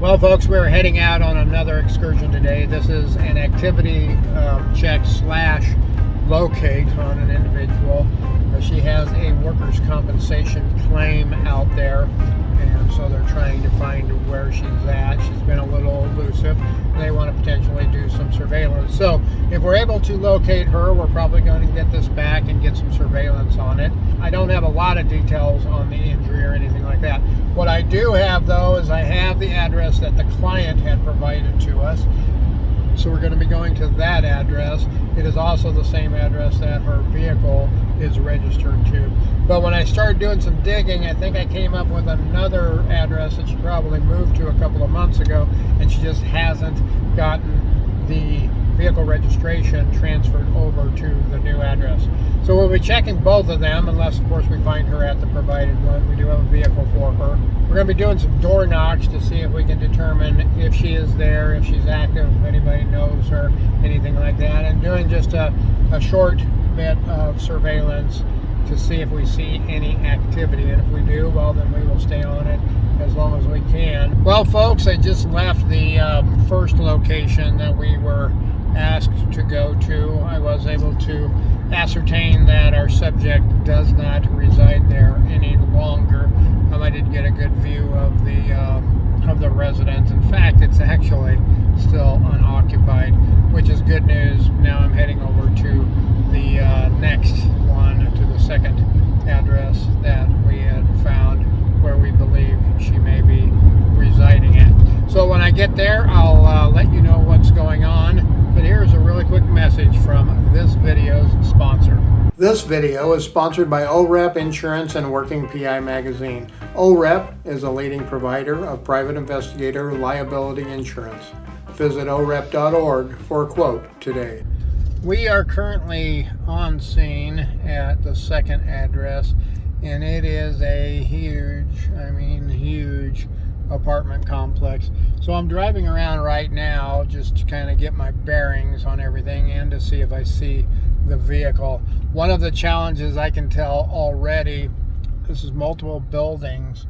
Well, folks, we're heading out on another excursion today. This is an activity check slash locate on an individual. She has a workers' compensation claim out there, and so they're trying to find where she's at. She's been a little elusive. They want to potentially do some surveillance. So if we're able to locate her, we're probably going to get this back and get some surveillance on it. I don't have a lot of details on the injury or anything like that. What I do have, though, is I have the address that the client had provided to us. So we're going to be going to that address. It is also the same address that her vehicle is registered to. But when I started doing some digging, I think I came up with another address that she probably moved to a couple of months ago, and she just hasn't gotten the vehicle registration transferred over to the new address. So we'll be checking both of them, unless of course we find her at the provided one. We do have a vehicle for her. We're going to be doing some door knocks to see if we can determine if she is there, if she's active, if anybody knows her, anything like that, and doing just a short bit of surveillance to see if we see any activity. And if we do, well, then we will stay on it as long as we can. Well, folks, I just left the first location that we were asked to go to. I was able to ascertain that our subject does not reside there any longer. I did get a good view of the residence. In fact, it's actually still unoccupied, which is good news. Now I'm heading over to the next one, to the second address that we had found where we believe she may be residing at. So when I get there, I'll let you know what's going on. But here's a really quick message from this video's sponsor. This video is sponsored by OREP Insurance and Working PI Magazine. OREP is a leading provider of private investigator liability insurance. Visit orep.org for a quote today. We are currently on scene at the second address, and it is a huge apartment complex. So I'm driving around right now just to kind of get my bearings on everything and to see if I see the vehicle. One of the challenges I can tell already, this is multiple buildings,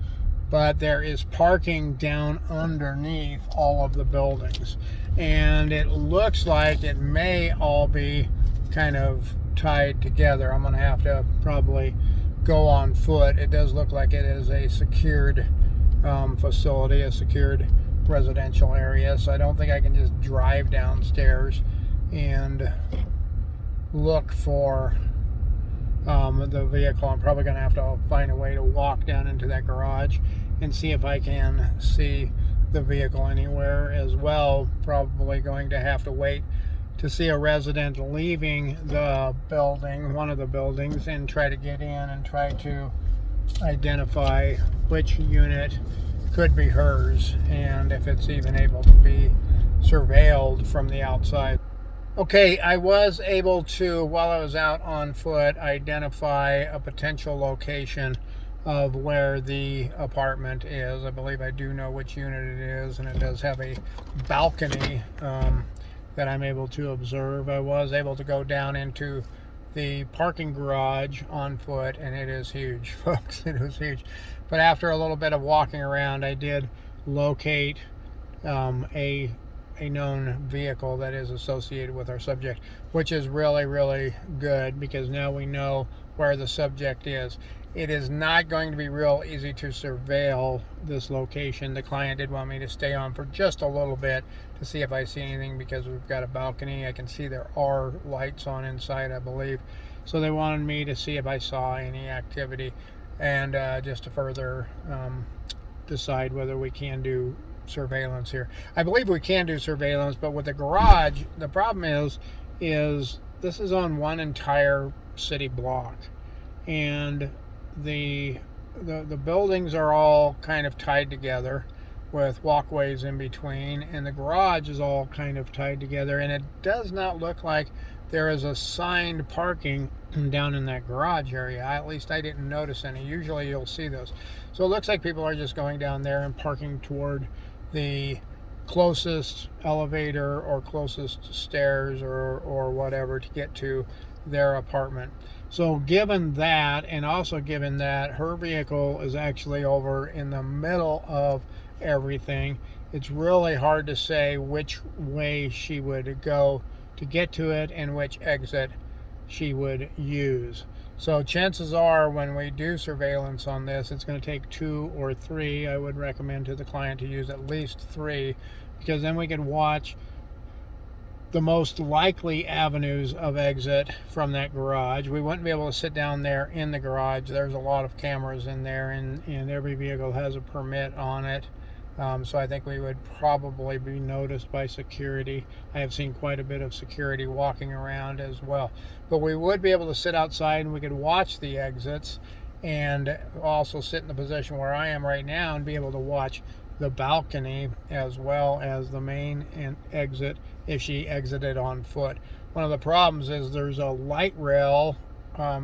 but there is parking down underneath all of the buildings, and it looks like it may all be kind of tied together. I'm gonna have to probably go on foot. It does look like it is a secured facility, a secured residential area, so I don't think I can just drive downstairs and look for the vehicle. I'm probably going to have to find a way to walk down into that garage and see if I can see the vehicle anywhere as well. Probably going to have to wait to see a resident leaving the building, one of the buildings, and try to get in and try to identify which unit could be hers and if it's even able to be surveilled from the outside. Okay, I was able to, while I was out on foot, identify a potential location of where the apartment is. I believe I do know which unit it is, and it does have a balcony that I'm able to observe. I was able to go down into the parking garage on foot, and it is huge, folks. It was huge. But after a little bit of walking around, I did locate a known vehicle that is associated with our subject, which is really, really good, because now we know where the subject is. It is not going to be real easy to surveil this location. The client did want me to stay on for just a little bit to see if I see anything, because we've got a balcony. I can see there are lights on inside, I believe. So they wanted me to see if I saw any activity, and just to further decide whether we can do surveillance here. I believe we can do surveillance, but with the garage, the problem is this is on one entire city block, and the buildings are all kind of tied together with walkways in between, and the garage is all kind of tied together, and it does not look like there is assigned parking down in that garage area. At least I didn't notice any. Usually you'll see those. So it looks like people are just going down there and parking toward the closest elevator or closest stairs or whatever to get to their apartment. So given that, and also given that her vehicle is actually over in the middle of everything, it's really hard to say which way she would go to get to it and which exit she would use. So chances are when we do surveillance on this, it's going to take 2 or 3. I would recommend to the client to use at least 3, because then we can watch the most likely avenues of exit from that garage. We wouldn't be able to sit down there in the garage. There's a lot of cameras in there, and every vehicle has a permit on it. So I think we would probably be noticed by security. I have seen quite a bit of security walking around as well. But we would be able to sit outside and we could watch the exits, and also sit in the position where I am right now and be able to watch the balcony as well as the main exit if she exited on foot. One of the problems is there's a light rail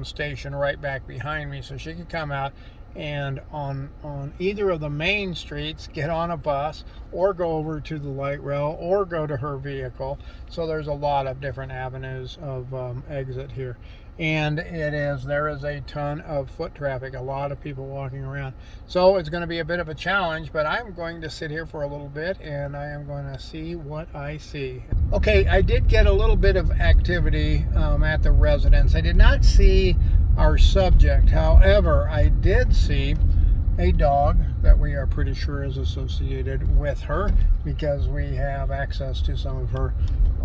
station right back behind me, so she could come out and on either of the main streets get on a bus or go over to the light rail or go to her vehicle. So there's a lot of different avenues of exit here, and there is a ton of foot traffic, a lot of people walking around. So it's going to be a bit of a challenge, but I'm going to sit here for a little bit and I am going to see what I see. Okay, I did get a little bit of activity at the residence. I did not see our subject. However, I did see a dog that we are pretty sure is associated with her, because we have access to some of her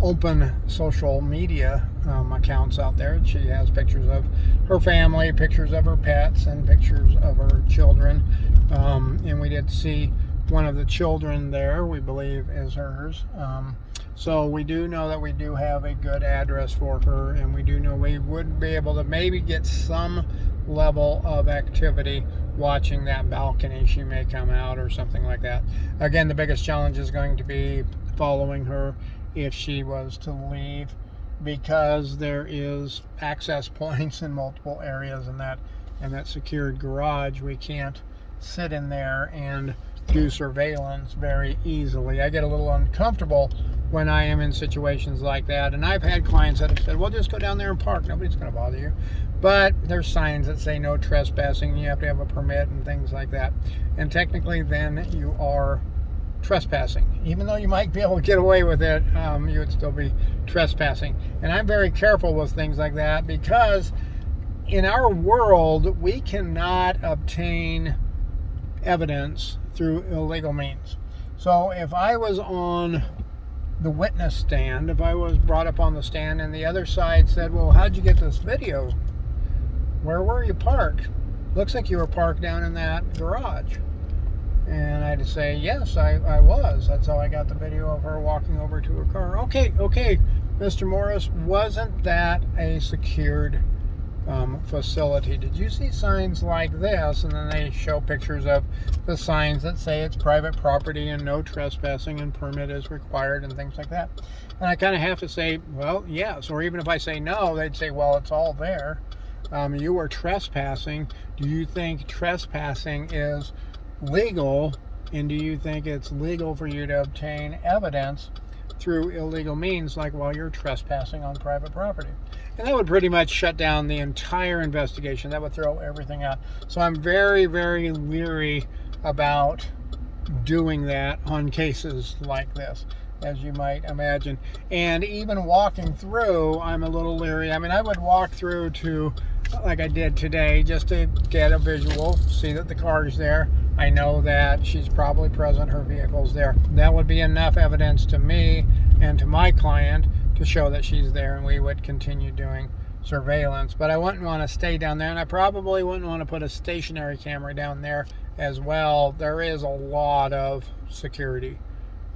open social media accounts out there. She has pictures of her family, pictures of her pets, and pictures of her children. And we did see one of the children there, we believe is hers. So we do know that we do have a good address for her, and we do know we would be able to maybe get some level of activity watching that balcony. She may come out or something like that. Again, the biggest challenge is going to be following her if she was to leave, because there is access points in multiple areas in that secured garage. We can't sit in there and do surveillance very easily. I get a little uncomfortable when I am in situations like that, and I've had clients that have said, well, just go down there and park, nobody's going to bother you. But there's signs that say no trespassing, you have to have a permit and things like that, and technically then you are trespassing. Even though you might be able to get away with it, you would still be trespassing. And I'm very careful with things like that, because in our world we cannot obtain evidence through illegal means. So if I was on the witness stand, if I was brought up on the stand and the other side said, well, how'd you get this video? Where were you parked? Looks like you were parked down in that garage. And I'd say, yes, I was. That's how I got the video of her walking over to her car. Okay, Mr. Morris, wasn't that a secured facility? Did you see signs like this? And then they show pictures of the signs that say it's private property and no trespassing and permit is required and things like that. And I kind of have to say, well, yes. Or even if I say no, they'd say, well, it's all there. You were trespassing. Do you think trespassing is legal? And do you think it's legal for you to obtain evidence through illegal means, like while you're trespassing on private property? And that would pretty much shut down the entire investigation. That would throw everything out. So I'm very, very leery about doing that on cases like this, as you might imagine. And even walking through, I'm a little leery. I mean, I would walk through to, like I did today, just to get a visual, see that the car is there. I know that she's probably present, her vehicle's there. That would be enough evidence to me and to my client to show that she's there, and we would continue doing surveillance. But I wouldn't want to stay down there, and I probably wouldn't want to put a stationary camera down there as well. There is a lot of security.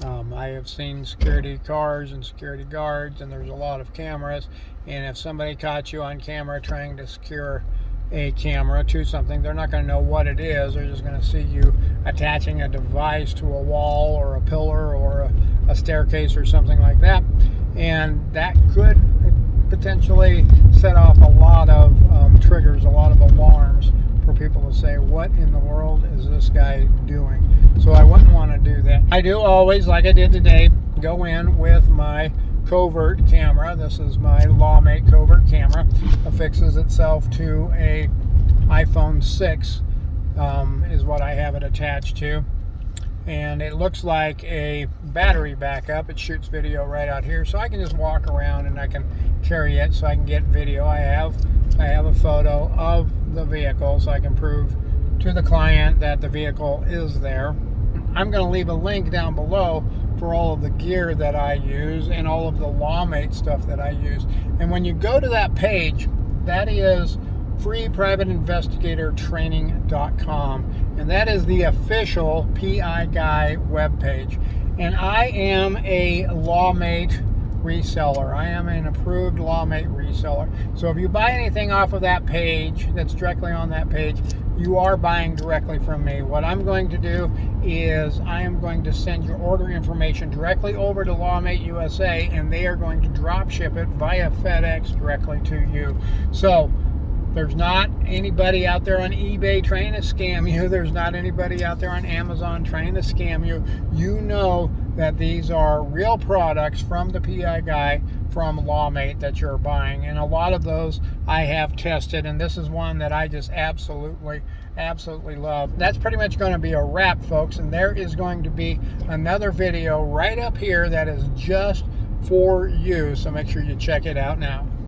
I have seen security cars and security guards, and there's a lot of cameras, and if somebody caught you on camera trying to secure a camera to something, they're not going to know what it is. They're just going to see you attaching a device to a wall or a pillar or a staircase or something like that, and that could potentially set off a lot of triggers, a lot of alarms for people to say, what in the world is this guy doing? So I wouldn't want to do that. I do always, like I did today, go in with my covert camera. This is my Lawmate covert camera. Affixes itself to a iPhone 6 is what I have it attached to. and it looks like a battery backup. It shoots video right out here, so I can just walk around and I can carry it so I can get video. I have a photo of the vehicle so I can prove to the client that the vehicle is there. I'm going to leave a link down below for all of the gear that I use and all of the LawMate stuff that I use. And when you go to that page, that is freeprivateinvestigatortraining.com, and that is the official PI Guy webpage. And I am a LawMate reseller. I am an approved LawMate reseller. So if you buy anything off of that page, that's directly on that page, you are buying directly from me. What I'm going to do is I am going to send your order information directly over to LawMate USA, and they are going to drop ship it via FedEx directly to you. So there's not anybody out there on eBay trying to scam you. There's not anybody out there on Amazon trying to scam you. You know that these are real products from the PI Guy, from LawMate, that you're buying. And a lot of those I have tested, and this is one that I just absolutely love. That's pretty much going to be a wrap, folks. And there is going to be another video right up here that is just for you. So make sure you check it out now.